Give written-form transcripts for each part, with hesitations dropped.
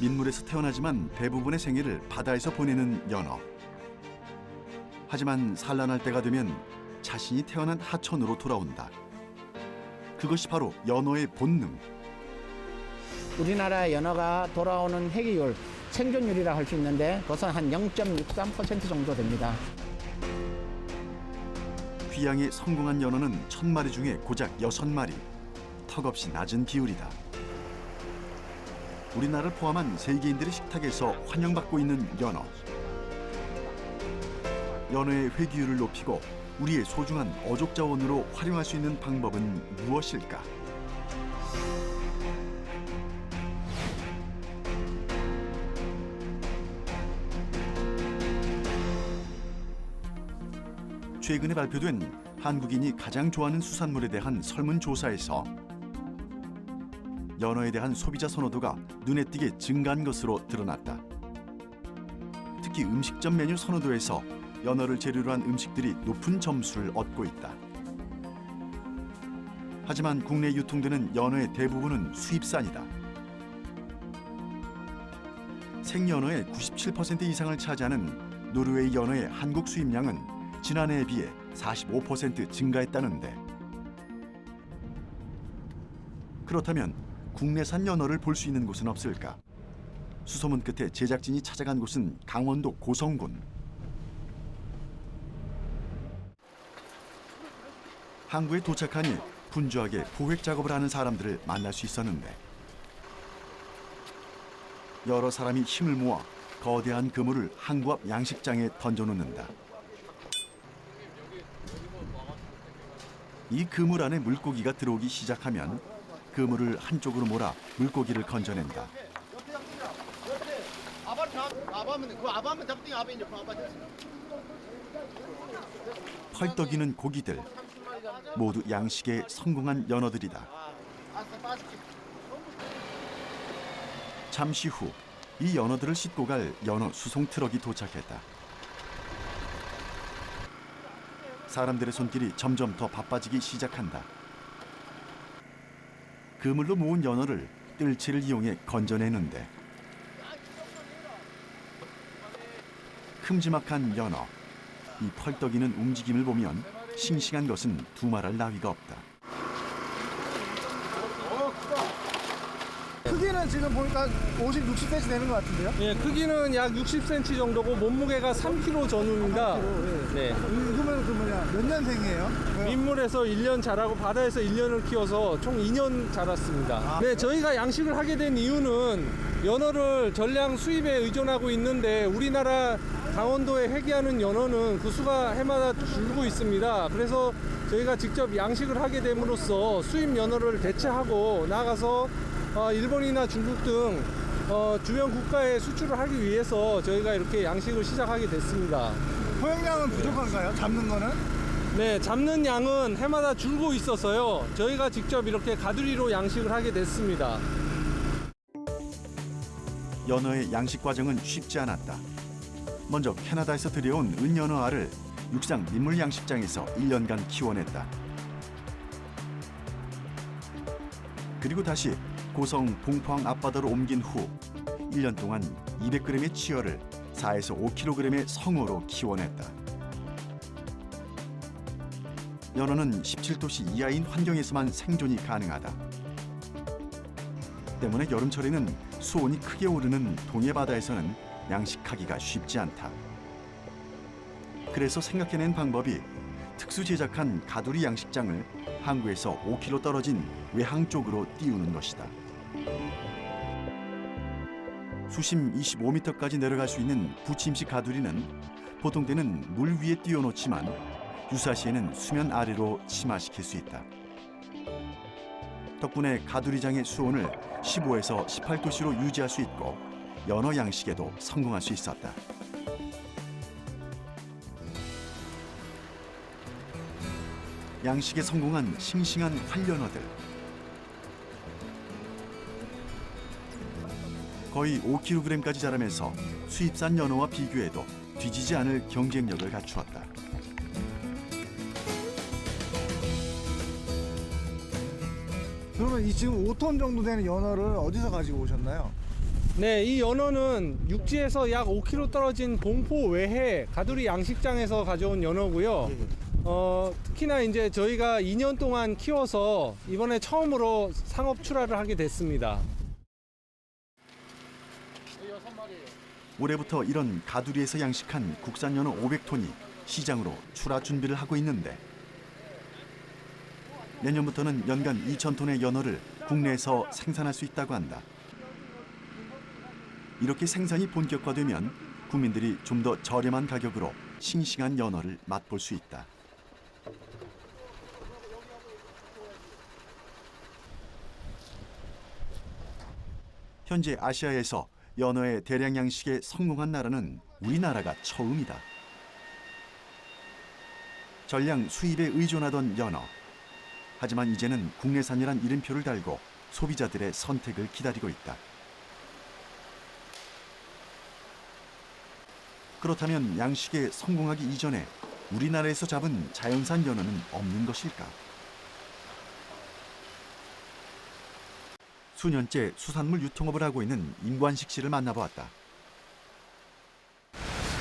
민물에서 태어나지만 대부분의 생애를 바다에서 보내는 연어. 하지만 산란할 때가 되면 자신이 태어난 하천으로 돌아온다. 그것이 바로 연어의 본능. 우리나라 연어가 돌아오는 회귀율, 생존율이라 할 수 있는데 그것은 한 0.63% 정도 됩니다. 귀향에 성공한 연어는 1000마리 중에 고작 6마리. 턱없이 낮은 비율이다. 우리나라를 포함한 세계인들의 식탁에서 환영받고 있는 연어. 연어의 회귀율을 높이고 우리의 소중한 어족 자원으로 활용할 수 있는 방법은 무엇일까? 최근에 발표된 한국인이 가장 좋아하는 수산물에 대한 설문조사에서 연어에 대한 소비자 선호도가 눈에 띄게 증가한 것으로 드러났다. 특히 음식점 메뉴 선호도에서 연어를 재료로 한 음식들이 높은 점수를 얻고 있다. 하지만 국내에 유통되는 연어의 대부분은 수입산이다. 생연어의 97% 이상을 차지하는 노르웨이 연어의 한국 수입량은 지난해에 비해 45% 증가했다는데, 그렇다면 국내산 연어를 볼 수 있는 곳은 없을까? 수소문 끝에 제작진이 찾아간 곳은 강원도 고성군. 항구에 도착하니 분주하게 포획 작업을 하는 사람들을 만날 수 있었는데, 여러 사람이 힘을 모아 거대한 그물을 항구 앞 양식장에 던져놓는다. 이 그물 안에 물고기가 들어오기 시작하면 그물을 한쪽으로 몰아 물고기를 건져낸다. 펄떡이는 고기들, 모두 양식에 성공한 연어들이다. 잠시 후 이 연어들을 싣고 갈 연어 수송 트럭이 도착했다. 사람들의 손길이 점점 더 바빠지기 시작한다. 그물로 모은 연어를 뜰채를 이용해 건져내는데, 큼지막한 연어, 이 펄떡이는 움직임을 보면 싱싱한 것은 두말할 나위가 없다. 크기는 지금 보니까 50, 60cm 되는 것 같은데요? 예, 크기는 약 60cm 정도고 몸무게가 3kg 전후입니다. 네. 이거는 몇 년생이에요? 민물에서 1년 자라고 바다에서 1년을 키워서 총 2년 자랐습니다. 네, 저희가 양식을 하게 된 이유는 연어를 전량 수입에 의존하고 있는데 우리나라 강원도에 회귀하는 연어는 그 수가 해마다 줄고 있습니다. 그래서 저희가 직접 양식을 하게 됨으로써 수입 연어를 대체하고 나가서 일본이나 중국 등 주변 국가에 수출을 하기 위해서 저희가 이렇게 양식을 시작하게 됐습니다. 포획량은 부족한가요? 잡는 거는? 네, 잡는 양은 해마다 줄고 있어서요. 저희가 직접 이렇게 가두리로 양식을 하게 됐습니다. 연어의 양식 과정은 쉽지 않았다. 먼저 캐나다에서 들여온 은연어 알을 육상 민물 양식장에서 1년간 키워냈다. 그리고 다시 고성 봉포항 앞바다로 옮긴 후 1년 동안 200g의 치어를 4에서 5kg의 성어로 키워냈다. 연어는 17도씨 이하인 환경에서만 생존이 가능하다. 때문에 여름철에는 수온이 크게 오르는 동해바다에서는 양식하기가 쉽지 않다. 그래서 생각해낸 방법이 특수 제작한 가두리 양식장을 항구에서 5km 떨어진 외항 쪽으로 띄우는 것이다. 수심 25m까지 내려갈 수 있는 부침식 가두리는 보통 때는 물 위에 띄워놓지만 유사시에는 수면 아래로 침하시킬 수 있다. 덕분에 가두리장의 수온을 15에서 18도씨로 유지할 수 있고 연어 양식에도 성공할 수 있었다. 양식에 성공한 싱싱한 활연어들. 거의 5kg까지 자라면서 수입산 연어와 비교해도 뒤지지 않을 경쟁력을 갖추었다. 그러면 이 지금 5톤 정도 되는 연어를 어디서 가지고 오셨나요? 네, 이 연어는 육지에서 약 5km 떨어진 봉포 외해 가두리 양식장에서 가져온 연어고요. 특히나 이제 저희가 2년 동안 키워서 이번에 처음으로 상업 출하를 하게 됐습니다. 올해부터 이런 가두리에서 양식한 국산 연어 500톤이 시장으로 출하 준비를 하고 있는데 내년부터는 연간 2,000톤의 연어를 국내에서 생산할 수 있다고 한다. 이렇게 생산이 본격화되면 국민들이 좀 더 저렴한 가격으로 싱싱한 연어를 맛볼 수 있다. 현재 아시아에서 연어의 대량 양식에 성공한 나라는 우리나라가 처음이다. 전량 수입에 의존하던 연어. 하지만 이제는 국내산이란 이름표를 달고 소비자들의 선택을 기다리고 있다. 그렇다면 양식에 성공하기 이전에 우리나라에서 잡은 자연산 연어는 없는 것일까? 수년째 수산물 유통업을 하고 있는 임관식 씨를 만나보았다.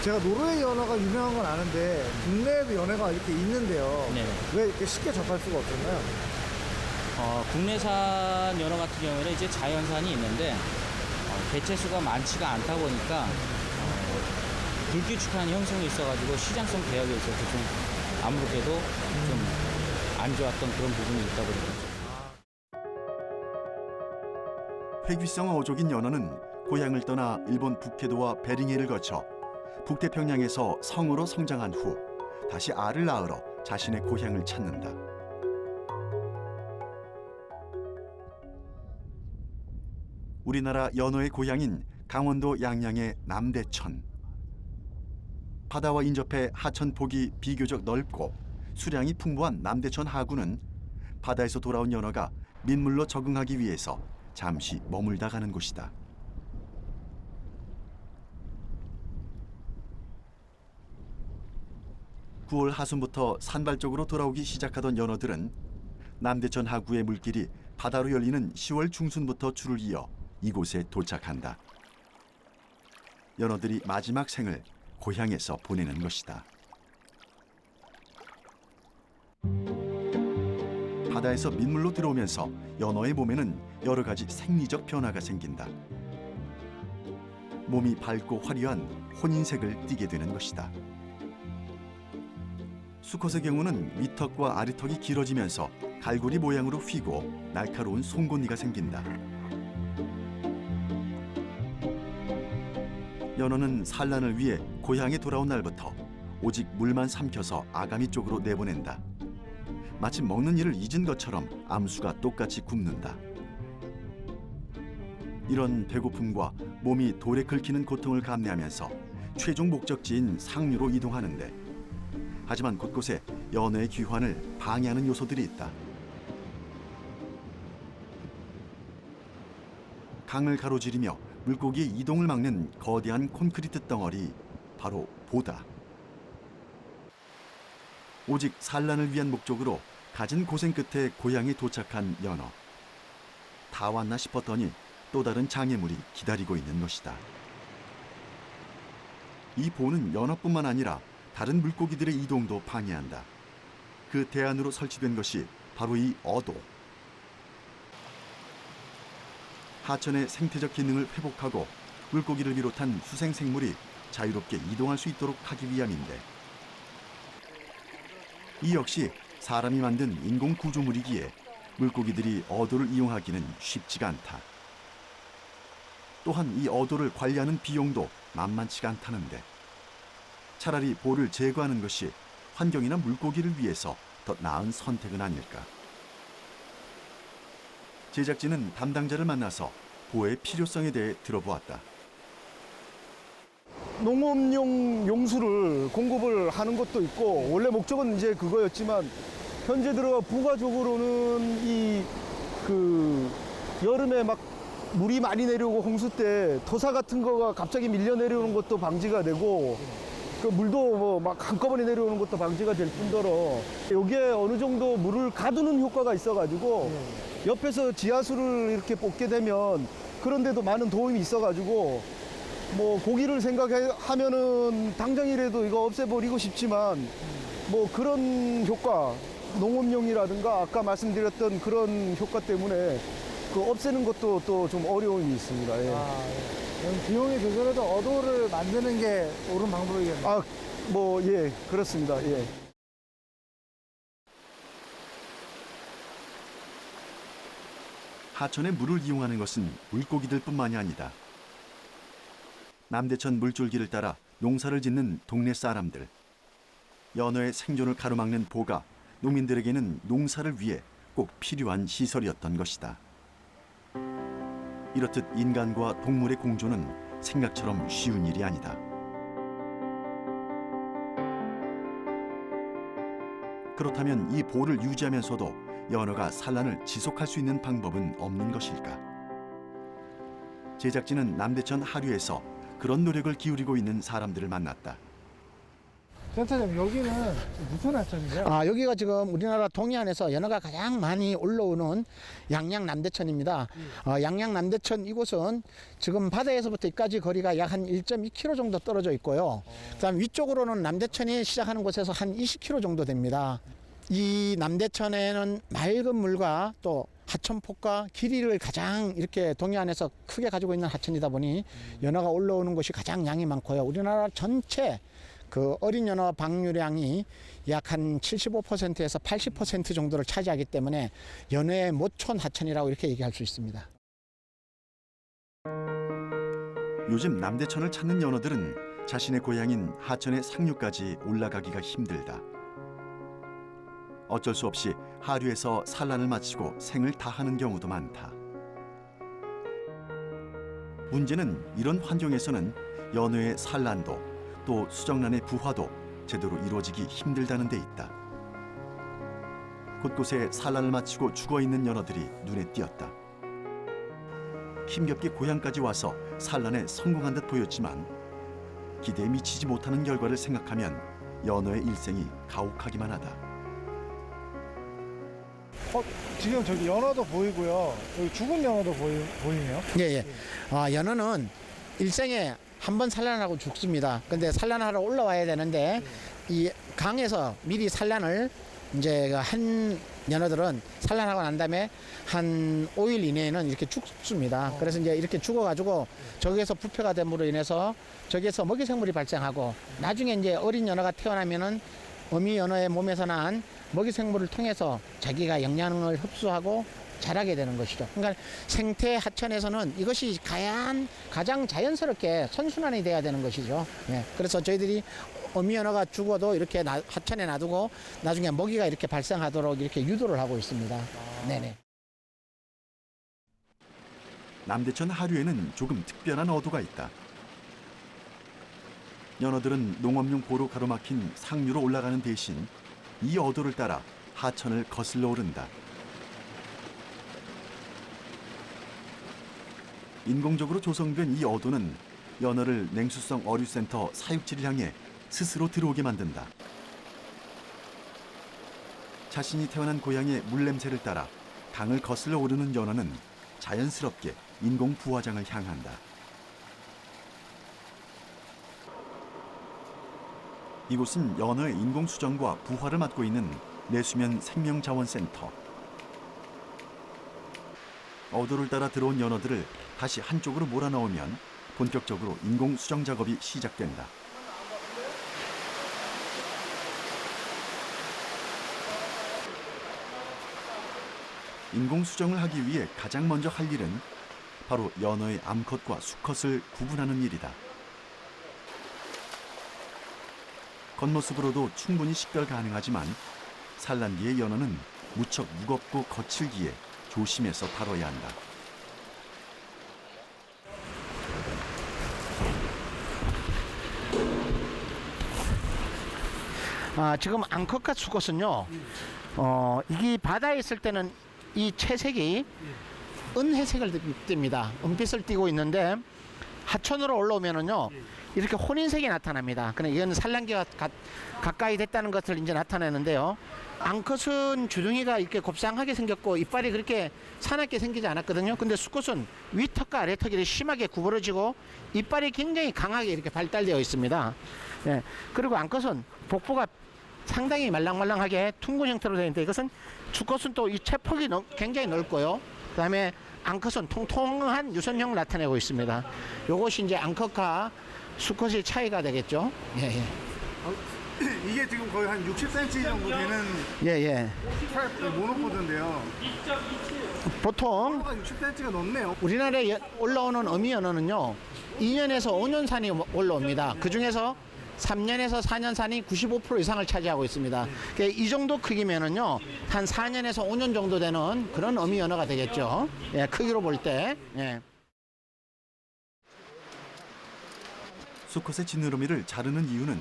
제가 노르웨이 연어가 유명한 건 아는데 국내에도 연어가 이렇게 있는데요. 네네. 왜 이렇게 쉽게 접할 수가 없었나요? 국내산 연어 같은 경우에는 이제 자연산이 있는데 개체수가 많지가 않다 보니까 불규칙한 형성이 있어가지고 시장성 배역에 있어서 좀 아무래도 좀 안 좋았던 그런 부분이 있다 보니까. 회귀성 어족인 연어는 고향을 떠나 일본 북해도와 베링해를 거쳐 북태평양에서 성으로 성장한 후 다시 알을 낳으러 자신의 고향을 찾는다. 우리나라 연어의 고향인 강원도 양양의 남대천. 바다와 인접해 하천 폭이 비교적 넓고 수량이 풍부한 남대천 하구는 바다에서 돌아온 연어가 민물로 적응하기 위해서 잠시 머물다 가는 곳이다. (9월) 하순부터 산발적으로 돌아오기 시작하던 연어들은 남대천 하구의 물길이 바다로 열리는 (10월) 중순부터 줄을 이어 이곳에 도착한다. 연어들이 마지막 생을 고향에서 보내는 것이다. 바다에서 민물로 들어오면서 연어의 몸에는 여러 가지 생리적 변화가 생긴다. 몸이 밝고 화려한 혼인색을 띠게 되는 것이다. 수컷의 경우는 위턱과 아래턱이 길어지면서 갈고리 모양으로 휘고 날카로운 송곳니가 생긴다. 연어는 산란을 위해 고향에 돌아온 날부터 오직 물만 삼켜서 아가미 쪽으로 내보낸다. 마치 먹는 일을 잊은 것처럼 암수가 똑같이 굽는다. 이런 배고픔과 몸이 돌에 긁히는 고통을 감내하면서 최종 목적지인 상류로 이동하는데 하지만 곳곳에 연어의 귀환을 방해하는 요소들이 있다. 강을 가로지르며 물고기의 이동을 막는 거대한 콘크리트 덩어리, 바로 보다. 오직 산란을 위한 목적으로 갖은 고생 끝에 고향에 도착한 연어. 다 왔나 싶었더니 또 다른 장애물이 기다리고 있는 것이다. 이 보는 연어뿐만 아니라 다른 물고기들의 이동도 방해한다. 그 대안으로 설치된 것이 바로 이 어도. 하천의 생태적 기능을 회복하고 물고기를 비롯한 수생 생물이 자유롭게 이동할 수 있도록 하기 위함인데 이 역시 사람이 만든 인공 구조물이기에 물고기들이 어도를 이용하기는 쉽지가 않다. 또한 이 어도를 관리하는 비용도 만만치가 않다는데 차라리 보를 제거하는 것이 환경이나 물고기를 위해서 더 나은 선택은 아닐까. 제작진은 담당자를 만나서 보의 필요성에 대해 들어보았다. 농업용 용수를 공급을 하는 것도 있고 원래 목적은 이제 그거였지만 현재 들어 부가적으로는 여름에 막 물이 많이 내려오고 홍수 때 토사 같은 거가 갑자기 밀려 내려오는 것도 방지가 되고 그 물도 뭐 막 한꺼번에 내려오는 것도 방지가 될 뿐더러 여기에 어느 정도 물을 가두는 효과가 있어가지고 옆에서 지하수를 이렇게 뽑게 되면 그런데도 많은 도움이 있어가지고 뭐 고기를 생각하면은 당장이라도 이거 없애버리고 싶지만 뭐 그런 효과, 농업용이라든가 아까 말씀드렸던 그런 효과 때문에 그 없애는 것도 또 좀 어려움이 있습니다. 예. 그럼 비용이 들더라도 어도를 만드는 게 옳은 방법이겠네요. 뭐 예, 그렇습니다. 예. 하천의 물을 이용하는 것은 물고기들뿐만이 아니다. 남대천 물줄기를 따라 농사를 짓는 동네 사람들. 연어의 생존을 가로막는 보가 농민들에게는 농사를 위해 꼭 필요한 시설이었던 것이다. 이렇듯 인간과 동물의 공존은 생각처럼 쉬운 일이 아니다. 그렇다면 이 보를 유지하면서도 연어가 산란을 지속할 수 있는 방법은 없는 것일까? 제작진은 남대천 하류에서 그런 노력을 기울이고 있는 사람들을 만났다. 센터장님, 여기는 무슨 하천이죠? 여기가 지금 우리나라 동해안에서 연어가 가장 많이 올라오는 양양남대천입니다. 양양남대천 이곳은 지금 바다에서부터 여기까지 거리가 약 한 1.2km 정도 떨어져 있고요. 그다음 위쪽으로는 남대천이 시작하는 곳에서 한 20km 정도 됩니다. 이 남대천에는 맑은 물과 또 하천폭과 길이를 가장 이렇게 동해안에서 크게 가지고 있는 하천이다 보니 연어가 올라오는 곳이 가장 양이 많고요. 우리나라 전체 그 어린 연어 방류량이 약 한 75%에서 80% 정도를 차지하기 때문에 연어의 모촌 하천이라고 이렇게 얘기할 수 있습니다. 요즘 남대천을 찾는 연어들은 자신의 고향인 하천의 상류까지 올라가기가 힘들다. 어쩔 수 없이 하류에서 산란을 마치고 생을 다하는 경우도 많다. 문제는 이런 환경에서는 연어의 산란도 또 수정란의 부화도 제대로 이루어지기 힘들다는 데 있다. 곳곳에 산란을 마치고 죽어있는 연어들이 눈에 띄었다. 힘겹게 고향까지 와서 산란에 성공한 듯 보였지만 기대에 미치지 못하는 결과를 생각하면 연어의 일생이 가혹하기만 하다. 지금 저기 연어도 보이고요. 여기 죽은 연어도 보이네요. 예. 연어는 일생에 한 번 산란하고 죽습니다. 근데 산란하러 올라와야 되는데 이 강에서 미리 산란을 이제 한 연어들은 산란하고 난 다음에 한 5일 이내에는 이렇게 죽습니다. 그래서 이제 이렇게 죽어가지고 저기에서 부패가 됨으로 인해서 저기에서 먹이 생물이 발생하고 나중에 이제 어린 연어가 태어나면은 어미 연어의 몸에서 난 먹이 생물을 통해서 자기가 영양을 흡수하고 자라게 되는 것이죠. 그러니까 생태 하천에서는 이것이 가장 자연스럽게 선순환이 돼야 되는 것이죠. 예. 그래서 저희들이 어미 연어가 죽어도 이렇게 하천에 놔두고 나중에 먹이가 이렇게 발생하도록 이렇게 유도를 하고 있습니다. 네네. 남대천 하류에는 조금 특별한 어도가 있다. 연어들은 농업용 보로 가로막힌 상류로 올라가는 대신 이 어도를 따라 하천을 거슬러 오른다. 인공적으로 조성된 이 어도는 연어를 냉수성 어류센터 사육지를 향해 스스로 들어오게 만든다. 자신이 태어난 고향의 물냄새를 따라 강을 거슬러 오르는 연어는 자연스럽게 인공 부화장을 향한다. 이곳은 연어의 인공 수정과 부화를 맡고 있는 내수면 생명자원센터. 어도를 따라 들어온 연어들을 다시 한쪽으로 몰아넣으면 본격적으로 인공 수정 작업이 시작된다. 인공 수정을 하기 위해 가장 먼저 할 일은 바로 연어의 암컷과 수컷을 구분하는 일이다. 겉모습으로도 충분히 식별 가능하지만 산란 뒤의 연어는 무척 무겁고 거칠기에 조심해서 다뤄야 한다. 지금 암컷과 수컷은요, 이게 바다에 있을 때는 이 채색이 은회색을 띱니다. 은빛을 띠고 있는데 하천으로 올라오면은요, 이렇게 혼인색이 나타납니다. 그러니까 이건 산란기가 가까이 됐다는 것을 이제 나타내는데요. 암컷은 주둥이가 이렇게 곱상하게 생겼고 이빨이 그렇게 사납게 생기지 않았거든요. 근데 수컷은 위턱과 아래턱이 심하게 구부러지고 이빨이 굉장히 강하게 이렇게 발달되어 있습니다. 예. 그리고 암컷은 복부가 상당히 말랑말랑하게 둥근 형태로 되어 있는데 이것은 수컷은 또 이 체폭이 굉장히 넓고요. 그다음에 암컷은 통통한 유선형을 나타내고 있습니다. 이것이 이제 암컷과 수컷의 차이가 되겠죠. 예, 예. 이게 지금 거의 한 60cm 정도 되는 예, 예. 모노포드인데요. 보통 60cm가 넘네요. 우리나라에 올라오는 어미 연어는요 2년에서 5년 산이 올라옵니다. 그 중에서 3년에서 4년 산이 95% 이상을 차지하고 있습니다. 그러니까 이 정도 크기면은요 한 4년에서 5년 정도 되는 그런 어미 연어가 되겠죠. 예, 크기로 볼 때. 예. 수컷의 지느러미를 자르는 이유는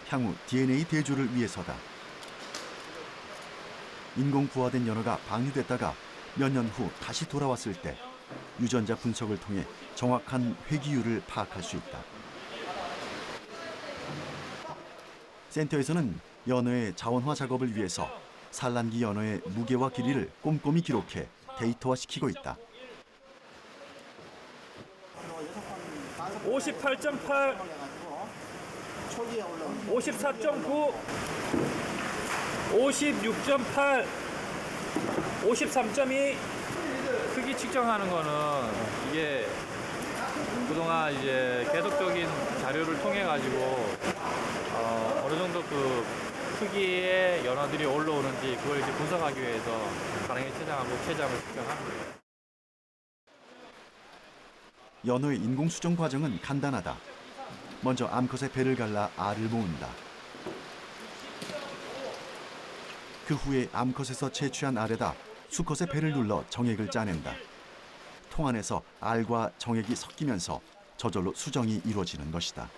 향후 DNA 대조를 위해서다. 인공 부화된 연어가 방류됐다가 몇 년 후 다시 돌아왔을 때 유전자 분석을 통해 정확한 회귀율을 파악할 수 있다. 센터에서는 연어의 자원화 작업을 위해서 산란기 연어의 무게와 길이를 꼼꼼히 기록해 데이터화시키고 있다. 58.8, 54.9, 56.8, 53.2. 크기 측정하는 거는 이게 그동안 이제 계속적인 자료를 통해 가지고 어느 정도 그 크기의 연어들이 올라오는지 그걸 이제 분석하기 위해서 가랑이 체장하고 체장을 측정합니다. 연어의 인공 수정 과정은 간단하다. 먼저 암컷의 배를 갈라 알을 모은다. 그 후에 암컷에서 채취한 알에다 수컷의 배를 눌러 정액을 짜낸다. 통 안에서 알과 정액이 섞이면서 저절로 수정이 이루어지는 것이다.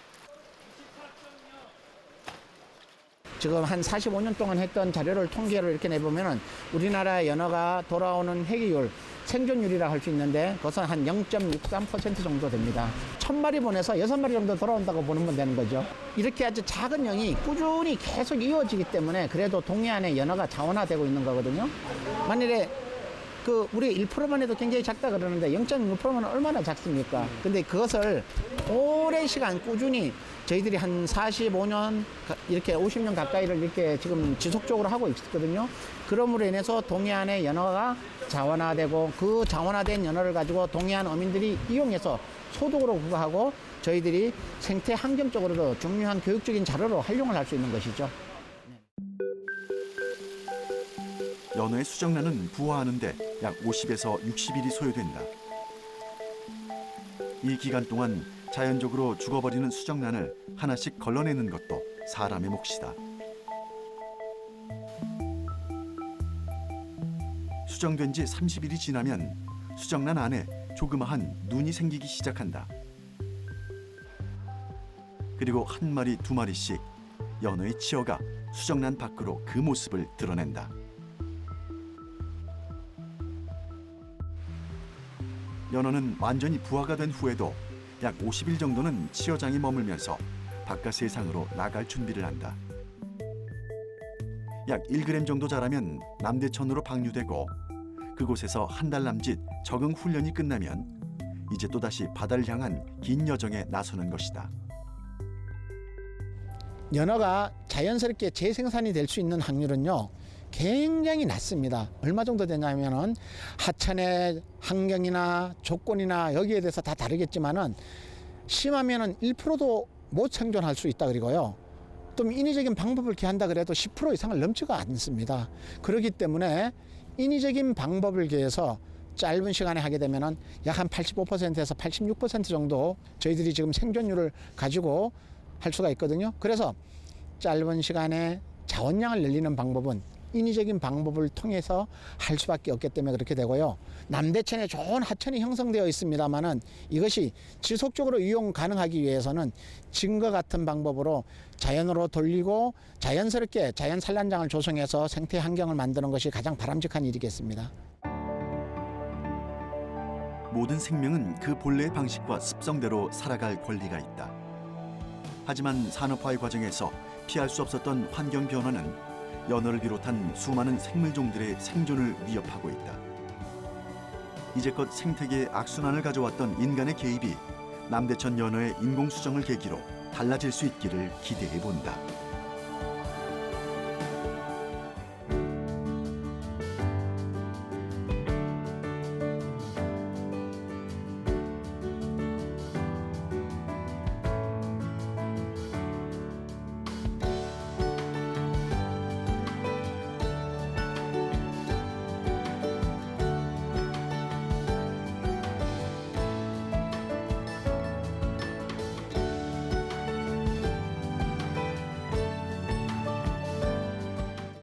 지금 한 45년 동안 했던 자료를 통계를 이렇게 내보면은 우리나라 연어가 돌아오는 회귀율, 생존율이라 할 수 있는데 그것은 한 0.63% 정도 됩니다. 1000마리 보내서 6마리 정도 돌아온다고 보면 되는 거죠. 이렇게 아주 작은 영이 꾸준히 계속 이어지기 때문에 그래도 동해안에 연어가 자원화되고 있는 거거든요. 만일에 그 우리 1%만 해도 굉장히 작다 그러는데 0.6%면 얼마나 작습니까? 근데 그것을 오랜 시간 꾸준히 저희들이 한 45년 이렇게 50년 가까이를 이렇게 지금 지속적으로 하고 있거든요. 그러므로 인해서 동해안의 연어가 자원화되고 그 자원화된 연어를 가지고 동해안 어민들이 이용해서 소득으로 부과하고 저희들이 생태 환경적으로도 중요한 교육적인 자료로 활용을 할 수 있는 것이죠. 연어의 수정란은 부화하는데 약 50에서 60일이 소요된다. 이 기간 동안 자연적으로 죽어버리는 수정란을 하나씩 걸러내는 것도 사람의 몫이다. 수정된 지 30일이 지나면 수정란 안에 조그마한 눈이 생기기 시작한다. 그리고 한 마리, 두 마리씩 연어의 치어가 수정란 밖으로 그 모습을 드러낸다. 연어는 완전히 부화가 된 후에도 약 50일 정도는 치어장에 머물면서 바깥 세상으로 나갈 준비를 한다. 약 1g 정도 자라면 남대천으로 방류되고 그곳에서 한 달 남짓 적응 훈련이 끝나면 이제 또다시 바다를 향한 긴 여정에 나서는 것이다. 연어가 자연스럽게 재생산이 될 수 있는 확률은요 굉장히 낮습니다. 얼마 정도 되냐면은 하천의 환경이나 조건이나 여기에 대해서 다 다르겠지만은 심하면은 1%도 못 생존할 수 있다 그리고요. 또 인위적인 방법을 기한다 그래도 10% 이상을 넘지가 않습니다. 그렇기 때문에 인위적인 방법을 기해서 짧은 시간에 하게 되면은 약 한 85%에서 86% 정도 저희들이 지금 생존율을 가지고 할 수가 있거든요. 그래서 짧은 시간에 자원량을 늘리는 방법은 인위적인 방법을 통해서 할 수밖에 없기 때문에 그렇게 되고요. 남대천에 좋은 하천이 형성되어 있습니다만은 이것이 지속적으로 이용 가능하기 위해서는 지금과 같은 방법으로 자연으로 돌리고 자연스럽게 자연 산란장을 조성해서 생태 환경을 만드는 것이 가장 바람직한 일이겠습니다. 모든 생명은 그 본래의 방식과 습성대로 살아갈 권리가 있다. 하지만 산업화의 과정에서 피할 수 없었던 환경 변화는 연어를 비롯한 수많은 생물종들의 생존을 위협하고 있다. 이제껏 생태계의 악순환을 가져왔던 인간의 개입이 남대천 연어의 인공수정을 계기로 달라질 수 있기를 기대해 본다.